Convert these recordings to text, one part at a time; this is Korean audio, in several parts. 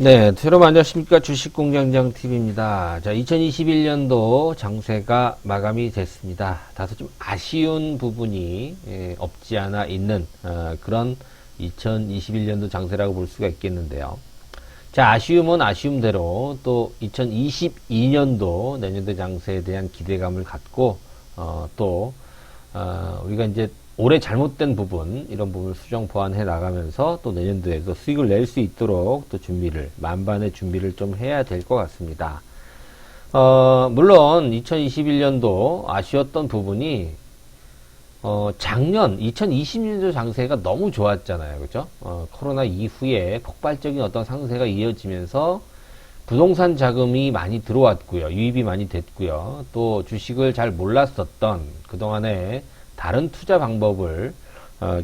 네, 여러분 안녕하십니까. 주식공장장 TV입니다. 자, 2021년도 장세가 마감이 됐습니다. 다소 좀 아쉬운 부분이 없지 않아 있는 그런 2021년도 장세라고 볼 수가 있겠는데요. 자, 아쉬움은 아쉬움대로 또 2022년도 내년도 장세에 대한 기대감을 갖고 우리가 이제 올해 잘못된 부분, 이런 부분을 수정 보완해 나가면서 또 내년도에도 수익을 낼 수 있도록 또 만반의 준비를 좀 해야 될 것 같습니다. 물론 2021년도 아쉬웠던 부분이 작년 2020년도 장세가 너무 좋았잖아요. 그죠? 코로나 이후에 폭발적인 어떤 상세가 이어지면서 부동산 자금이 많이 들어왔고요. 유입이 많이 됐고요. 또 주식을 잘 몰랐었던 그동안에 다른 투자 방법을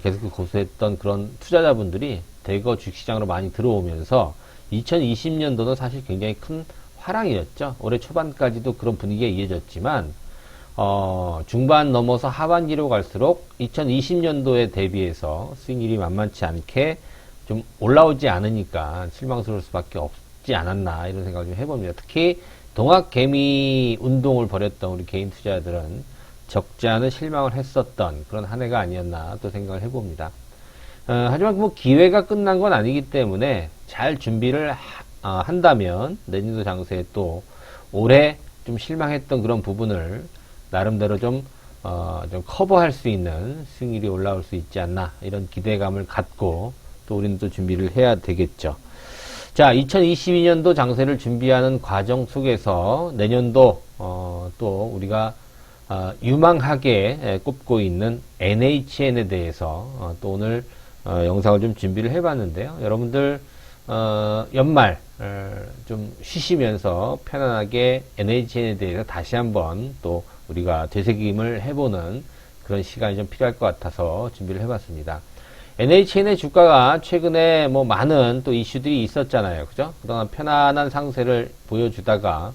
계속 고수했던 그런 투자자분들이 대거 주식시장으로 많이 들어오면서 2020년도는 사실 굉장히 큰 화랑이었죠. 올해 초반까지도 그런 분위기가 이어졌지만 중반 넘어서 하반기로 갈수록 2020년도에 대비해서 수익률이 만만치 않게 좀 올라오지 않으니까 실망스러울 수밖에 없지 않았나, 이런 생각을 좀 해봅니다. 특히 동학개미 운동을 벌였던 우리 개인 투자자들은 적지 않은 실망을 했었던 그런 한 해가 아니었나 또 생각을 해봅니다. 하지만 뭐 기회가 끝난 건 아니기 때문에 잘 준비를 한다면 내년도 장세에 또 올해 좀 실망했던 그런 부분을 나름대로 좀 커버할 수 있는 수익률이 올라올 수 있지 않나, 이런 기대감을 갖고 또 우리는 또 준비를 해야 되겠죠. 자, 2022년도 장세를 준비하는 과정 속에서 내년도 또 우리가 유망하게 꼽고 있는 NHN에 대해서 또 오늘 영상을 좀 준비를 해봤는데요. 여러분들 연말 좀 쉬시면서 편안하게 NHN에 대해서 다시 한번 또 우리가 되새김을 해보는 그런 시간이 좀 필요할 것 같아서 준비를 해봤습니다. NHN의 주가가 최근에 뭐 많은 또 이슈들이 있었잖아요. 그죠? 그동안 편안한 상세를 보여주다가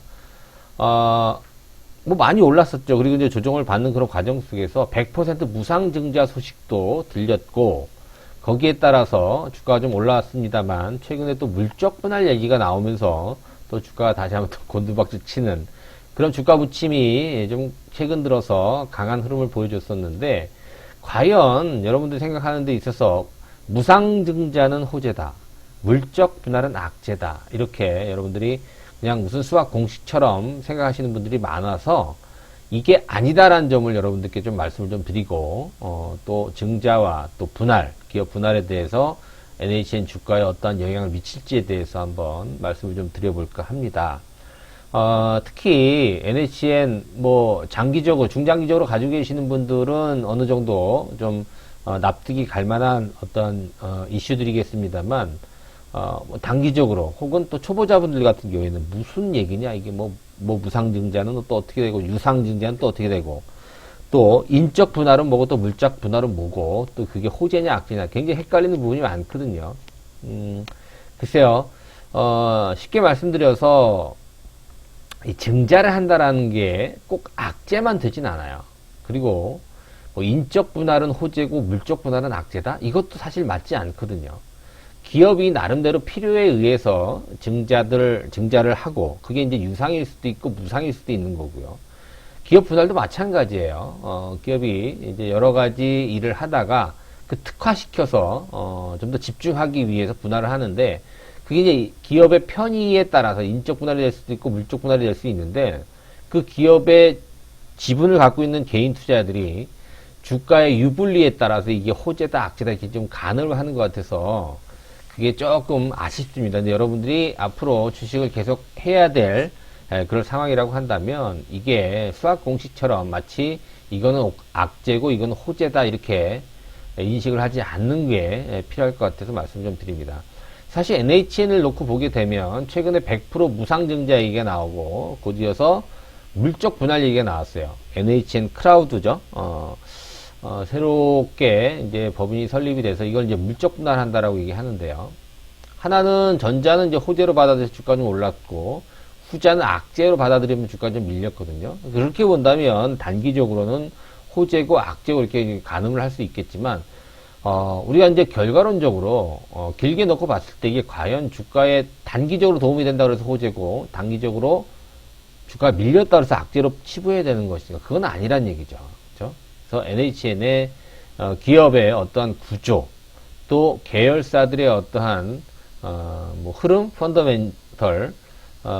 뭐 많이 올랐었죠. 그리고 이제 조정을 받는 그런 과정 속에서 100% 무상증자 소식도 들렸고, 거기에 따라서 주가가 좀 올라왔습니다만, 최근에 또 물적 분할 얘기가 나오면서 또 주가가 다시 한번 또 곤두박질 치는 그런 주가 부침이 좀 최근 들어서 강한 흐름을 보여줬었는데, 과연 여러분들이 생각하는 데 있어서 무상증자는 호재다, 물적 분할은 악재다, 이렇게 여러분들이 그냥 무슨 수학 공식처럼 생각하시는 분들이 많아서 이게 아니다라는 점을 여러분들께 좀 말씀을 좀 드리고, 또 증자와 또 분할, 기업 분할에 대해서 NHN 주가에 어떠한 영향을 미칠지에 대해서 한번 말씀을 좀 드려볼까 합니다. 특히 NHN 뭐 장기적으로, 중장기적으로 가지고 계시는 분들은 어느 정도 좀 납득이 갈 만한 어떤 이슈들이겠습니다만, 뭐 단기적으로 혹은 또 초보자분들 같은 경우에는 무슨 얘기냐, 이게 뭐 무상증자는 또 어떻게 되고 유상증자는 또 어떻게 되고 또 인적 분할은 뭐고 또 물적 분할은 뭐고 또 그게 호재냐 악재냐, 굉장히 헷갈리는 부분이 많거든요. 글쎄요, 쉽게 말씀드려서 이 증자를 한다라는 게 꼭 악재만 되진 않아요. 그리고 뭐 인적 분할은 호재고 물적 분할은 악재다, 이것도 사실 맞지 않거든요. 기업이 나름대로 필요에 의해서 증자를 하고, 그게 이제 유상일 수도 있고 무상일 수도 있는 거고요. 기업 분할도 마찬가지예요. 기업이 이제 여러 가지 일을 하다가 그 특화시켜서 좀 더 집중하기 위해서 분할을 하는데, 그게 이제 기업의 편의에 따라서 인적 분할이 될 수도 있고 물적 분할이 될 수 있는데, 그 기업의 지분을 갖고 있는 개인 투자자들이 주가의 유불리에 따라서 이게 호재다 악재다 이렇게 좀 간을 하는 것 같아서 그게 조금 아쉽습니다. 근데 여러분들이 앞으로 주식을 계속 해야 될 그런 상황이라고 한다면, 이게 수학 공식처럼 마치 이거는 악재고 이거는 호재다 이렇게 인식을 하지 않는 게 필요할 것 같아서 말씀 좀 드립니다. 사실 NHN을 놓고 보게 되면 최근에 100% 무상증자 얘기가 나오고 곧이어서 물적 분할 얘기가 나왔어요. NHN 크라우드죠. 새롭게 이제 법인이 설립이 돼서 이걸 이제 물적 분할한다라고 얘기하는데요. 하나는, 전자는 이제 호재로 받아들여서 주가가 좀 올랐고, 후자는 악재로 받아들이면 주가가 좀 밀렸거든요. 그렇게 본다면 단기적으로는 호재고 악재고 이렇게 가늠을 할 수 있겠지만, 우리가 이제 결과론적으로, 길게 놓고 봤을 때 이게 과연 주가에 단기적으로 도움이 된다 그래서 호재고, 단기적으로 주가가 밀렸다 그래서 악재로 치부해야 되는 것인가? 그건 아니란 얘기죠. 그죠? 그래서 NHN의 기업의 어떠한 구조, 또 계열사들의 어떠한, 뭐 흐름, 펀더멘털,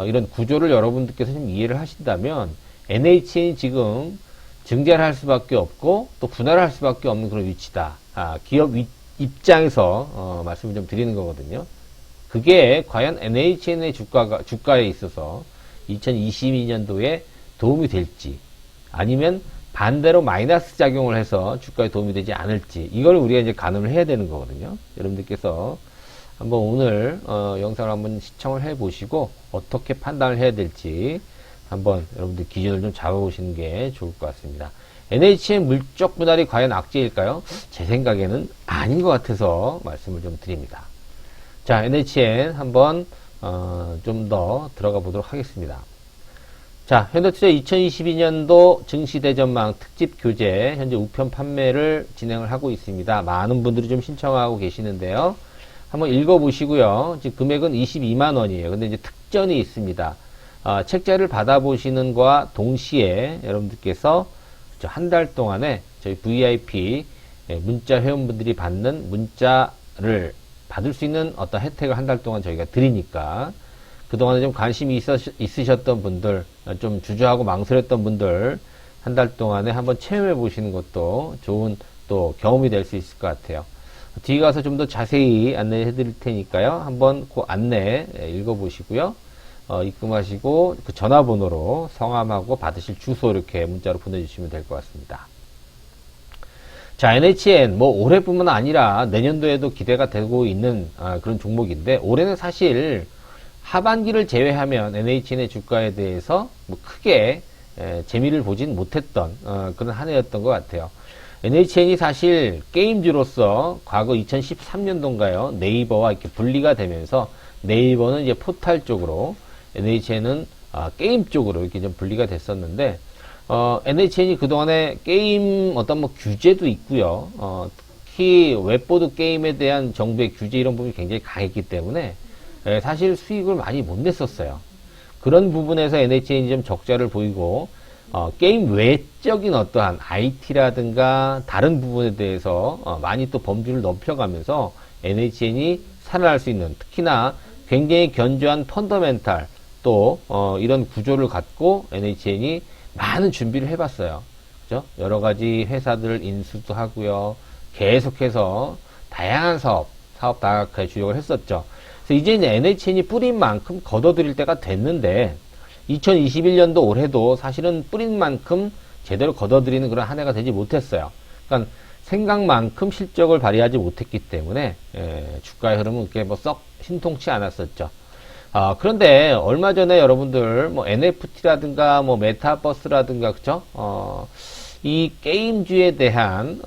이런 구조를 여러분들께서 좀 이해를 하신다면, NHN이 지금 증자를 할 수밖에 없고, 또 분할을 할 수밖에 없는 그런 위치다. 기업 입장에서, 말씀을 좀 드리는 거거든요. 그게 과연 NHN의 주가에 있어서 2022년도에 도움이 될지, 아니면 반대로 마이너스 작용을 해서 주가에 도움이 되지 않을지, 이걸 우리가 이제 가늠을 해야 되는 거거든요. 여러분들께서 한번 오늘, 영상을 한번 시청을 해 보시고, 어떻게 판단을 해야 될지, 한번 여러분들 기준을 좀 잡아보시는 게 좋을 것 같습니다. NHN 물적 분할이 과연 악재일까요? 제 생각에는 아닌 것 같아서 말씀을 좀 드립니다. 자, NHN 한번 좀 더 들어가 보도록 하겠습니다. 자, 현대투자 2022년도 증시대전망 특집 교재 현재 우편 판매를 진행을 하고 있습니다. 많은 분들이 좀 신청하고 계시는데요. 한번 읽어보시고요. 지금 금액은 22만 원이에요. 근데 이제 특전이 있습니다. 책자를 받아보시는 것과 동시에 여러분들께서 한 달 동안에 저희 VIP 문자 회원분들이 받는 문자를 받을 수 있는 어떤 혜택을 한 달 동안 저희가 드리니까 그동안에 좀 관심이 있으셨던 분들, 좀 주저하고 망설였던 분들 한 달 동안에 한번 체험해 보시는 것도 좋은 또 경험이 될 수 있을 것 같아요. 뒤에 가서 좀 더 자세히 안내해 드릴 테니까요. 한번 그 안내 읽어보시고요. 입금하시고 그 전화번호로 성함하고 받으실 주소 이렇게 문자로 보내주시면 될 것 같습니다. 자, NHN 뭐 올해뿐만 아니라 내년도에도 기대가 되고 있는 그런 종목인데 올해는 사실 하반기를 제외하면 NHN의 주가에 대해서 뭐 크게 재미를 보진 못했던 그런 한 해였던 것 같아요. NHN이 사실 게임주로서 과거 2013년도인가요? 네이버와 이렇게 분리가 되면서 네이버는 이제 포탈 쪽으로 NHN은 게임 쪽으로 이렇게 좀 분리가 됐었는데 NHN이 그동안에 게임 어떤 뭐 규제도 있고요. 특히 웹보드 게임에 대한 정부의 규제 이런 부분이 굉장히 강했기 때문에 사실 수익을 많이 못 냈었어요. 그런 부분에서 NHN이 좀 적자를 보이고 게임 외적인 어떠한 IT라든가 다른 부분에 대해서 많이 또 범주를 넓혀가면서 NHN이 살아날 수 있는 특히나 굉장히 견조한 펀더멘탈 또 이런 구조를 갖고 NHN이 많은 준비를 해봤어요. 그죠? 여러 가지 회사들을 인수도 하고요. 계속해서 다양한 사업 다각화에 주력을 했었죠. 그래서 이제 NHN이 뿌린 만큼 걷어들일 때가 됐는데 2021년도 올해도 사실은 뿌린 만큼 제대로 걷어들이는 그런 한 해가 되지 못했어요. 그러니까 생각만큼 실적을 발휘하지 못했기 때문에 주가의 흐름은 그렇게 뭐 썩 신통치 않았었죠. 그런데 얼마 전에 여러분들 뭐 NFT라든가 뭐 메타버스라든가 그죠? 이 게임주에 대한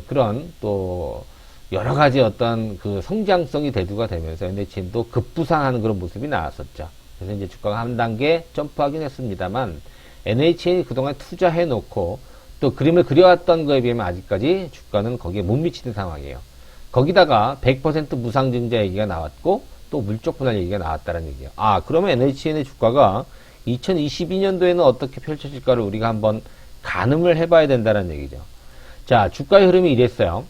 그런 또 여러 가지 어떤 그 성장성이 대두가 되면서 NHN도 급부상하는 그런 모습이 나왔었죠. 그래서 이제 주가가 한 단계 점프하긴 했습니다만 NHN이 그동안 투자해 놓고 또 그림을 그려왔던 거에 비하면 아직까지 주가는 거기에 못 미치는 상황이에요. 거기다가 100% 무상증자 얘기가 나왔고 또 물적 분할 얘기가 나왔다는 얘기예요. 그러면 NHN의 주가가 2022년도에는 어떻게 펼쳐질까를 우리가 한번 가늠을 해봐야 된다는 얘기죠. 자, 주가의 흐름이 이랬어요.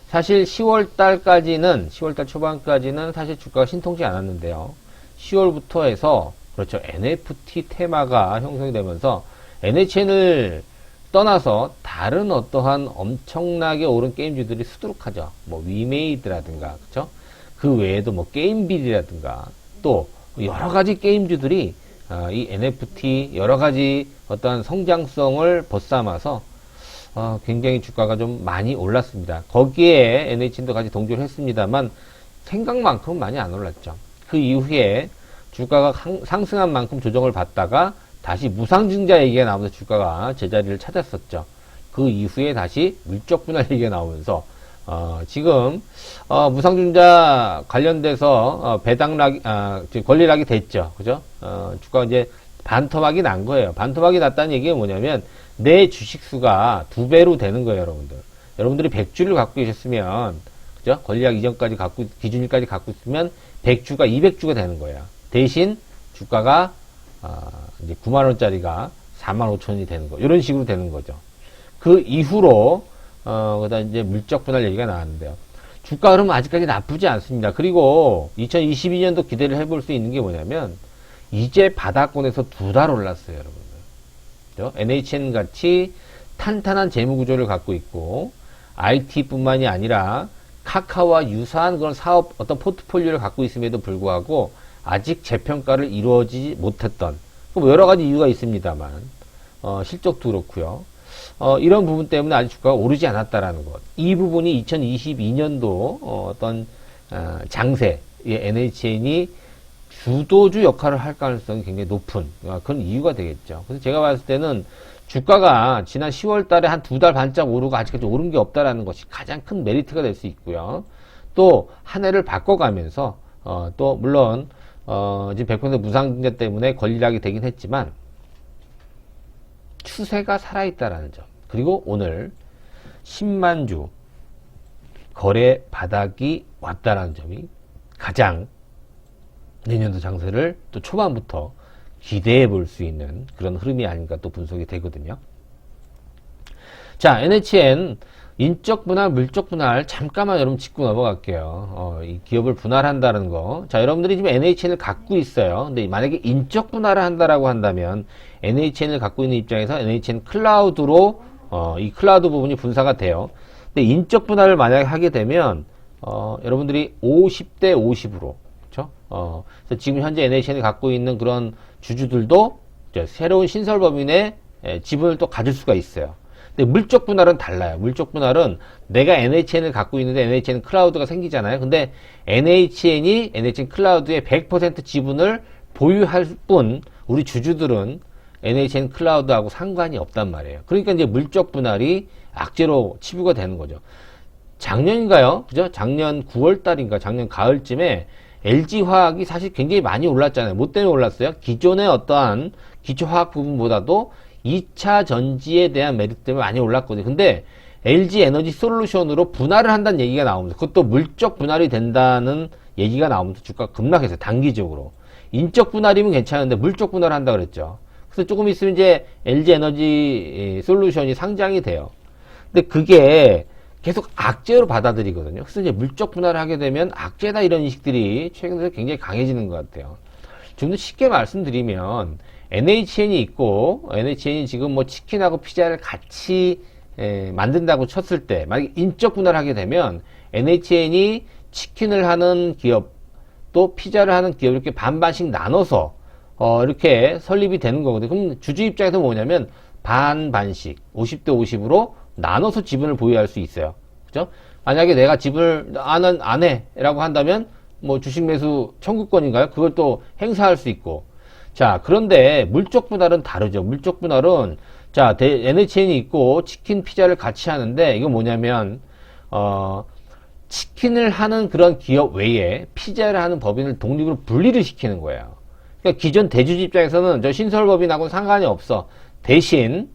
사실 10월달 초반까지는 사실 주가가 신통치 않았는데요. 10월부터 해서 그렇죠. NFT 테마가 형성이 되면서 NHN을 떠나서 다른 어떠한 엄청나게 오른 게임주들이 수두룩하죠. 뭐 위메이드라든가 그렇죠. 그 외에도 뭐 게임빌이라든가 또 여러 가지 게임주들이 이 NFT 여러 가지 어떠한 성장성을 벗삼아서 굉장히 주가가 좀 많이 올랐습니다. 거기에 NHN도 같이 동조를 했습니다만 생각만큼 많이 안 올랐죠. 그 이후에 주가가 상승한 만큼 조정을 받다가 다시 무상증자 얘기가 나오면서 주가가 제자리를 찾았었죠. 그 이후에 다시 물적 분할 얘기가 나오면서 지금 무상증자 관련돼서 배당락이 권리락이 됐죠. 그죠? 주가가 이제 반토막이 난 거예요. 반토막이 났다는 얘기가 뭐냐면 내 주식수가 2배로 되는 거예요, 여러분들. 여러분들이 100주를 갖고 계셨으면, 그죠? 권리약 이전까지 기준일까지 갖고 있으면 100주가 200주가 되는 거예요. 대신 주가가, 이제 9만원짜리가 45,000원이 되는 거. 이런 식으로 되는 거죠. 그 이후로, 그다음 이제 물적 분할 얘기가 나왔는데요. 주가 흐름은 아직까지 나쁘지 않습니다. 그리고 2022년도 기대를 해볼 수 있는 게 뭐냐면, 이제 바닥권에서 2달 올랐어요, 여러분들. NHN 같이 탄탄한 재무구조를 갖고 있고, IT뿐만이 아니라 카카오와 유사한 그런 사업 어떤 포트폴리오를 갖고 있음에도 불구하고 아직 재평가를 이루어지지 못했던, 뭐 여러 가지 이유가 있습니다만, 실적도 그렇고요. 이런 부분 때문에 아직 주가가 오르지 않았다라는 것. 이 부분이 2022년도 어떤 장세의 NHN이 주도주 역할을 할 가능성이 굉장히 높은 그런 이유가 되겠죠. 그래서 제가 봤을 때는 주가가 지난 10월 달에 한 2달 반짝 오르고 아직까지 오른 게 없다라는 것이 가장 큰 메리트가 될 수 있고요. 또 한 해를 바꿔가면서 또 물론 지금 100% 무상증자 때문에 권리락이 되긴 했지만 추세가 살아있다라는 점. 그리고 오늘 10만 주 거래 바닥이 왔다라는 점이 가장 내년도 장세를 또 초반부터 기대해 볼 수 있는 그런 흐름이 아닌가 또 분석이 되거든요. 자, NHN 인적 분할, 물적 분할 잠깐만 여러분 짚고 넘어갈게요. 이 기업을 분할한다는 거. 자, 여러분들이 지금 NHN을 갖고 있어요. 근데 만약에 인적 분할을 한다라고 한다면 NHN을 갖고 있는 입장에서 NHN 클라우드로 이 클라우드 부분이 분사가 돼요. 근데 인적 분할을 만약에 하게 되면 여러분들이 50대 50으로 그래서 지금 현재 NHN이 갖고 있는 그런 주주들도 새로운 신설법인의 지분을 또 가질 수가 있어요. 근데 물적 분할은 달라요. 물적 분할은 내가 NHN을 갖고 있는데 NHN 클라우드가 생기잖아요. 근데 NHN이 NHN 클라우드의 100% 지분을 보유할 뿐 우리 주주들은 NHN 클라우드하고 상관이 없단 말이에요. 그러니까 이제 물적 분할이 악재로 치부가 되는 거죠. 작년인가요? 그죠? 작년 9월 달인가 작년 가을쯤에 LG화학이 사실 굉장히 많이 올랐잖아요. 뭐 때문에 올랐어요? 기존의 어떠한 기초화학 부분보다도 2차 전지에 대한 메리트 때문에 많이 올랐거든요. 근데 LG 에너지 솔루션으로 분할을 한다는 얘기가 나오면서 그것도 물적 분할이 된다는 얘기가 나오면서 주가가 급락했어요. 단기적으로. 인적 분할이면 괜찮은데 물적 분할을 한다 그랬죠. 그래서 조금 있으면 이제 LG 에너지 솔루션이 상장이 돼요. 근데 그게 계속 악재로 받아들이거든요. 그래서 이제 물적 분할을 하게 되면 악재다 이런 인식들이 최근에 굉장히 강해지는 것 같아요. 좀 더 쉽게 말씀드리면 NHN이 있고 NHN이 지금 뭐 치킨하고 피자를 같이 만든다고 쳤을 때 만약에 인적 분할을 하게 되면 NHN이 치킨을 하는 기업 또 피자를 하는 기업 이렇게 반반씩 나눠서 이렇게 설립이 되는 거거든요. 그럼 주주 입장에서 뭐냐면 반반씩 50대 50으로 나눠서 지분을 보유할 수 있어요. 그죠? 만약에 내가 지분을 안 해라고 한다면 뭐 주식 매수 청구권인가요? 그걸 또 행사할 수 있고. 자, 그런데 물적 분할은 다르죠. 물적 분할은 자, NHN이 있고 치킨 피자를 같이 하는데 이건 뭐냐면 치킨을 하는 그런 기업 외에 피자를 하는 법인을 독립으로 분리를 시키는 거예요. 그러니까 기존 대주주 입장에서는 저 신설법인하고는 상관이 없어. 대신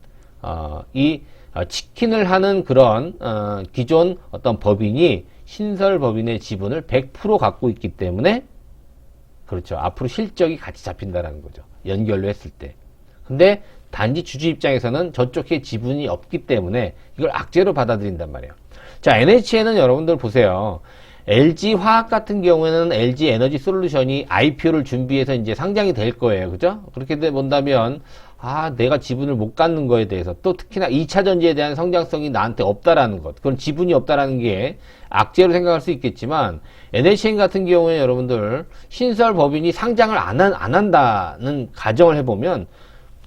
이 치킨을 하는 그런 기존 어떤 법인이 신설법인의 지분을 100% 갖고 있기 때문에 그렇죠. 앞으로 실적이 같이 잡힌다라는 거죠. 연결로 했을 때. 근데 단지 주주 입장에서는 저쪽에 지분이 없기 때문에 이걸 악재로 받아들인단 말이에요. 자, NHN은 여러분들 보세요. LG화학 같은 경우에는 LG 에너지 솔루션이 IPO를 준비해서 이제 상장이 될 거예요. 그죠? 그렇게 본다면, 내가 지분을 못 갖는 거에 대해서 또 특히나 2차 전지에 대한 성장성이 나한테 없다라는 것. 그건 지분이 없다라는 게 악재로 생각할 수 있겠지만, NHN 같은 경우에 여러분들 신설 법인이 상장을 안 한다는 가정을 해보면,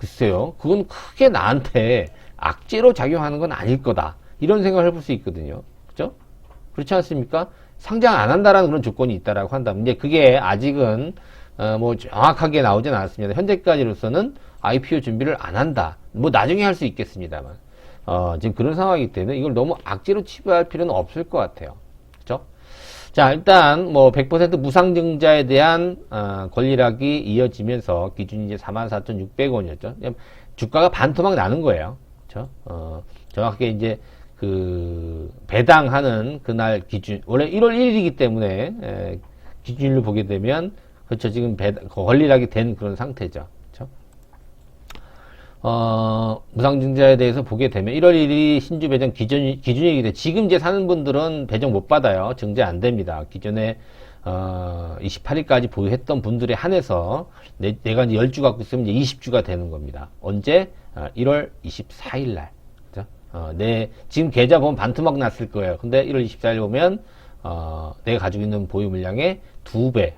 글쎄요. 그건 크게 나한테 악재로 작용하는 건 아닐 거다. 이런 생각을 해볼 수 있거든요. 그죠? 그렇지 않습니까? 상장 안 한다라는 그런 조건이 있다라고 한다면, 이제 그게 아직은, 뭐 정확하게 나오진 않았습니다. 현재까지로서는 IPO 준비를 안 한다. 뭐 나중에 할 수 있겠습니다만. 지금 그런 상황이기 때문에 이걸 너무 악재로 치부할 필요는 없을 것 같아요. 그죠? 자, 일단 뭐 100% 무상증자에 대한, 권리락이 이어지면서 기준이 이제 44,600원이었죠. 주가가 반토막 나는 거예요. 그죠? 정확하게 이제 배당하는 그날 기준, 원래 1월 1일이기 때문에, 기준일로 보게 되면, 그렇죠. 지금 권리락이 된 그런 상태죠. 그렇죠? 무상증자에 대해서 보게 되면 1월 1일이 신주 배정 기준이기 때문에 지금 이제 사는 분들은 배정 못 받아요. 증자 안 됩니다. 기존에 28일까지 보유했던 분들에 한해서 내가 이제 10주 갖고 있으면 이제 20주가 되는 겁니다. 언제? 1월 24일 날. 그죠? 지금 계좌 보면 반토막 났을 거예요. 근데 1월 24일 보면 내가 가지고 있는 보유 물량의 2배,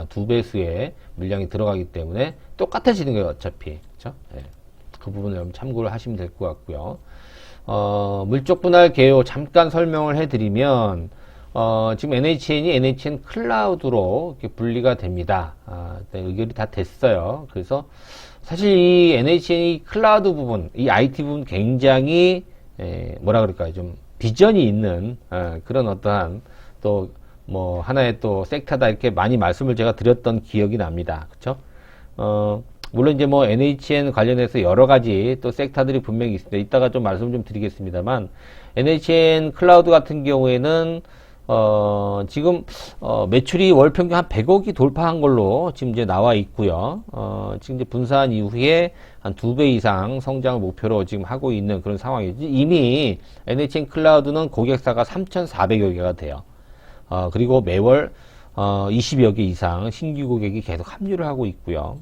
2배수의 물량이 들어가기 때문에 똑같아지는 거예요, 어차피. 그죠? 네. 그 부분을 여러분 참고를 하시면 될 것 같고요. 물적 분할 개요 잠깐 설명을 해드리면, 지금 NHN이 NHN 클라우드로 이렇게 분리가 됩니다. 네, 의결이 다 됐어요. 그래서 사실 이 NHN이 클라우드 부분, 이 IT 부분 굉장히, 뭐라 그럴까요? 좀 비전이 있는, 그런 어떠한 또, 뭐, 하나의 또 섹터다 이렇게 많이 말씀을 제가 드렸던 기억이 납니다. 그쵸? 물론 이제 뭐 NHN 관련해서 여러 가지 또 섹터들이 분명히 있습니다. 이따가 좀 말씀 좀 드리겠습니다만, NHN 클라우드 같은 경우에는, 지금, 매출이 월 평균 한 100억이 돌파한 걸로 지금 이제 나와 있고요. 지금 이제 분산 이후에 한 2배 이상 성장을 목표로 지금 하고 있는 그런 상황이지. 이미 NHN 클라우드는 고객사가 3,400여 개가 돼요. 그리고 매월 20여 개 이상 신규 고객이 계속 합류를 하고 있고요.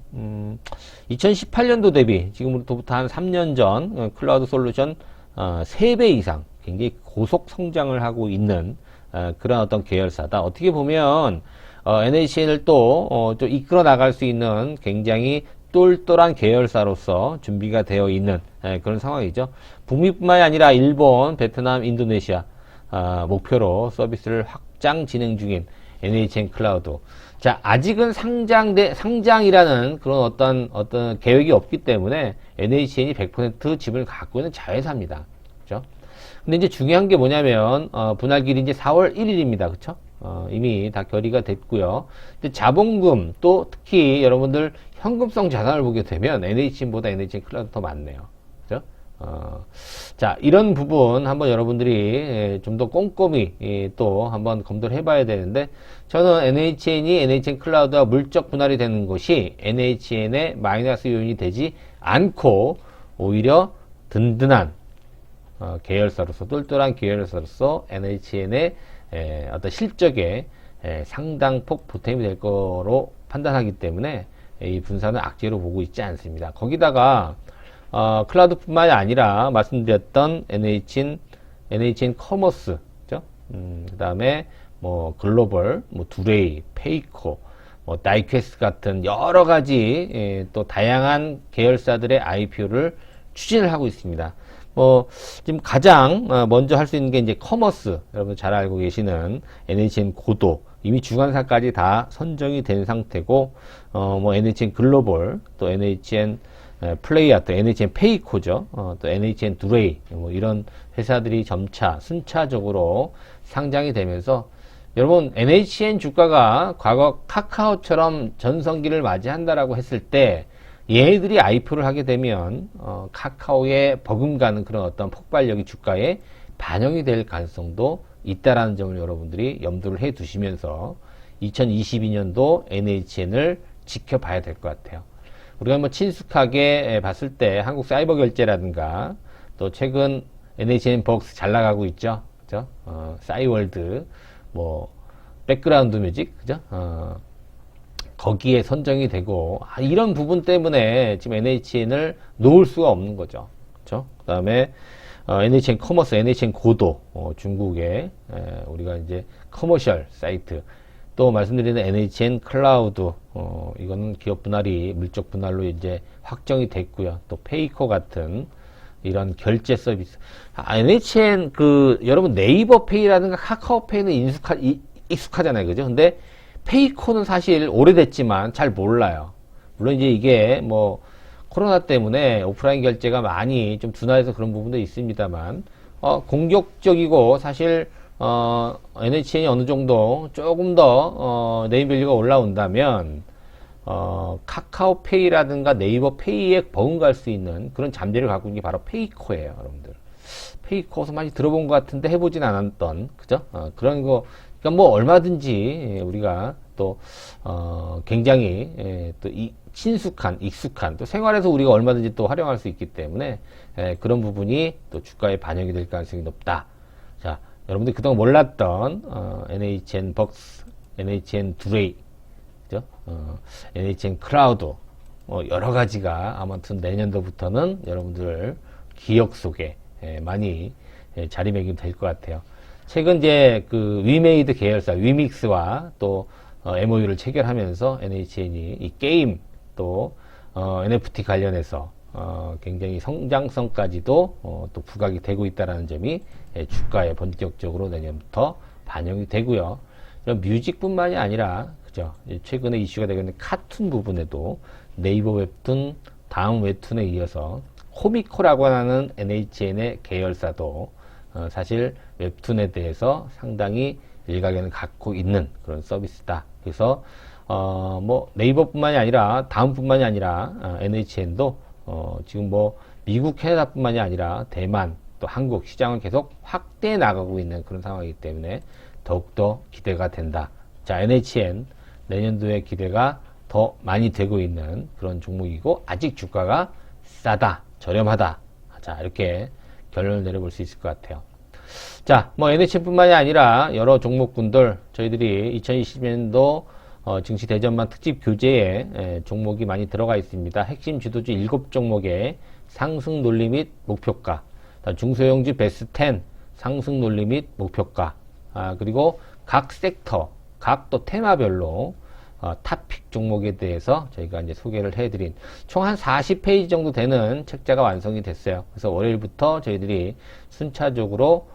2018년도 대비 지금부터 한 3년 전 클라우드 솔루션 3배 이상 굉장히 고속 성장을 하고 있는 그런 어떤 계열사다. 어떻게 보면 NHN을 또 이끌어 나갈 수 있는 굉장히 똘똘한 계열사로서 준비가 되어 있는 그런 상황이죠. 북미뿐만이 아니라 일본, 베트남, 인도네시아 목표로 서비스를 확장 진행 중인 NHN 클라우드. 자, 아직은 상장이라는 그런 어떤 계획이 없기 때문에 NHN이 100% 지분을 갖고 있는 자회사입니다. 그죠? 근데 이제 중요한 게 뭐냐면, 분할기일이 이제 4월 1일입니다. 그쵸? 이미 다 결의가 됐고요. 근데 자본금, 또 특히 여러분들 현금성 자산을 보게 되면 NHN보다 NHN 클라우드 더 많네요. 그죠? 자, 이런 부분 한번 여러분들이 좀 더 꼼꼼히 또 한번 검토를 해봐야 되는데, 저는 NHN이 NHN 클라우드와 물적 분할이 되는 것이 NHN의 마이너스 요인이 되지 않고 오히려 든든한 계열사로서, 똘똘한 계열사로서 NHN의 어떤 실적에 상당폭 보탬이 될 거로 판단하기 때문에 이 분산은 악재로 보고 있지 않습니다. 거기다가 클라우드뿐만이 아니라 말씀드렸던 NHN 커머스, 그죠? 그 다음에 뭐 글로벌, 뭐 두레이, 페이코, 뭐 다이퀘스트 같은 여러 가지 또 다양한 계열사들의 IPO를 추진을 하고 있습니다. 뭐 지금 가장 먼저 할 수 있는 게 이제 커머스, 여러분 잘 알고 계시는 NHN 고도, 이미 주관사까지 다 선정이 된 상태고, 뭐 NHN 글로벌, 또 NHN 플레이아, 또 NHN 페이코죠. 또 NHN 두레이, 뭐 이런 회사들이 점차 순차적으로 상장이 되면서, 여러분 NHN 주가가 과거 카카오처럼 전성기를 맞이한다라고 했을 때 얘들이 IPO를 하게 되면 카카오에 버금가는 그런 어떤 폭발력이 주가에 반영이 될 가능성도 있다라는 점을 여러분들이 염두를 해 두시면서 2022년도 NHN을 지켜봐야 될 것 같아요. 우리가 뭐 친숙하게 봤을 때 한국 사이버 결제라든가, 또 최근 NHN 벅스 잘 나가고 있죠. 그죠? 싸이월드, 뭐 백그라운드 뮤직, 그죠? 거기에 선정이 되고, 이런 부분 때문에 지금 NHN을 놓을 수가 없는 거죠. 그렇죠? 그다음에 NHN 커머스, NHN 고도, 중국의 우리가 이제 커머셜 사이트, 또 말씀드리는 NHN 클라우드, 이거는 기업 분할이 물적 분할로 이제 확정이 됐고요. 또 페이코 같은 이런 결제 서비스. NHN 여러분 네이버 페이라든가 카카오 페이는 익숙하잖아요, 그죠? 근데 페이코는 사실 오래됐지만 잘 몰라요. 물론 이제 이게 뭐 코로나 때문에 오프라인 결제가 많이 좀 둔화해서 그런 부분도 있습니다만, 공격적이고 사실 NHN이 어느 정도 조금 더 네임밸류가 올라온다면 카카오페이라든가 네이버 페이에 버금갈 수 있는 그런 잠재를 갖고 있는 게 바로 페이코예요, 여러분들. 페이커서 많이 들어본 것 같은데 해보진 않았던, 그죠? 그런 거, 그러니까 뭐 얼마든지 우리가 또, 굉장히, 또 친숙한, 익숙한, 또 생활에서 우리가 얼마든지 또 활용할 수 있기 때문에, 그런 부분이 또 주가에 반영이 될 가능성이 높다. 자, 여러분들 그동안 몰랐던, NHN 벅스, NHN 두레이, 그죠? NHN 크라우드, 여러 가지가 아무튼 내년도부터는 여러분들 기억 속에 많이 자리매김 될 것 같아요. 최근 이제 그 위메이드 계열사 위믹스와 또 MOU를 체결하면서 NHN이 이 게임 또 NFT 관련해서 굉장히 성장성까지도 또 부각이 되고 있다는 점이 주가에 본격적으로 내년부터 반영이 되고요. 뮤직뿐만이 아니라 그죠? 최근에 이슈가 되고 있는 카툰 부분에도 네이버 웹툰 다음 웹툰에 이어서 코미코라고 하는 NHN의 계열사도 사실 웹툰에 대해서 상당히 일가견을 갖고 있는 그런 서비스다. 그래서 뭐 네이버뿐만이 아니라 다음뿐만이 아니라 NHN도 지금 뭐 미국 캐나다뿐만이 아니라 대만 또 한국 시장을 계속 확대해 나가고 있는 그런 상황이기 때문에 더욱더 기대가 된다. 자, NHN 내년도에 기대가 더 많이 되고 있는 그런 종목이고 아직 주가가 싸다, 저렴하다. 자, 이렇게 결론을 내려볼 수 있을 것 같아요. 자, 뭐 NHN뿐만이 아니라 여러 종목군들 저희들이 2020년도 증시 대전반 특집 교재에 종목이 많이 들어가 있습니다. 핵심 주도주 7종목의 상승 논리 및 목표가, 중소형주 베스트 10 상승 논리 및 목표가, 그리고 각 섹터, 각 또 테마별로 탑픽 종목에 대해서 저희가 이제 소개를 해드린 총 한 40페이지 정도 되는 책자가 완성이 됐어요. 그래서 월요일부터 저희들이 순차적으로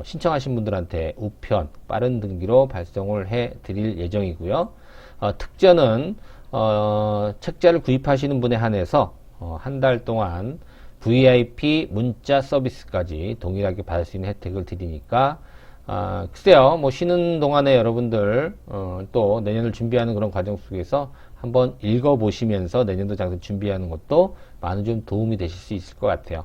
신청하신 분들한테 우편 빠른 등기로 발송을 해 드릴 예정이고요. 특전은 책자를 구입하시는 분에 한해서 한 달 동안 VIP 문자 서비스까지 동일하게 받을 수 있는 혜택을 드리니까 글쎄요, 뭐 쉬는 동안에 여러분들 또 내년을 준비하는 그런 과정 속에서 한번 읽어보시면서 내년도 장사 준비하는 것도 많은 좀 도움이 되실 수 있을 것 같아요.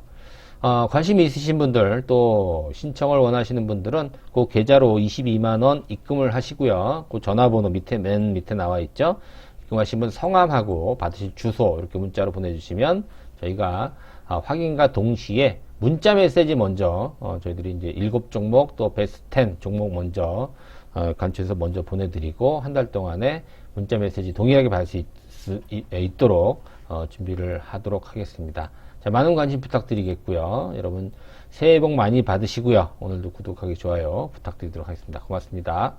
관심이 있으신 분들 또 신청을 원하시는 분들은 그 계좌로 22만원 입금을 하시고요. 그 전화번호 맨 밑에 나와 있죠. 입금하신 분 성함하고 받으실 주소 이렇게 문자로 보내주시면 저희가 확인과 동시에 문자 메시지 먼저 저희들이 이제 7종목 또 베스트 10 종목 먼저 간추해서 먼저 보내드리고 한 달 동안에 문자 메시지 동일하게 받을 수 있도록 준비를 하도록 하겠습니다. 자, 많은 관심 부탁드리겠고요. 여러분 새해 복 많이 받으시고요. 오늘도 구독하기 좋아요 부탁드리도록 하겠습니다. 고맙습니다.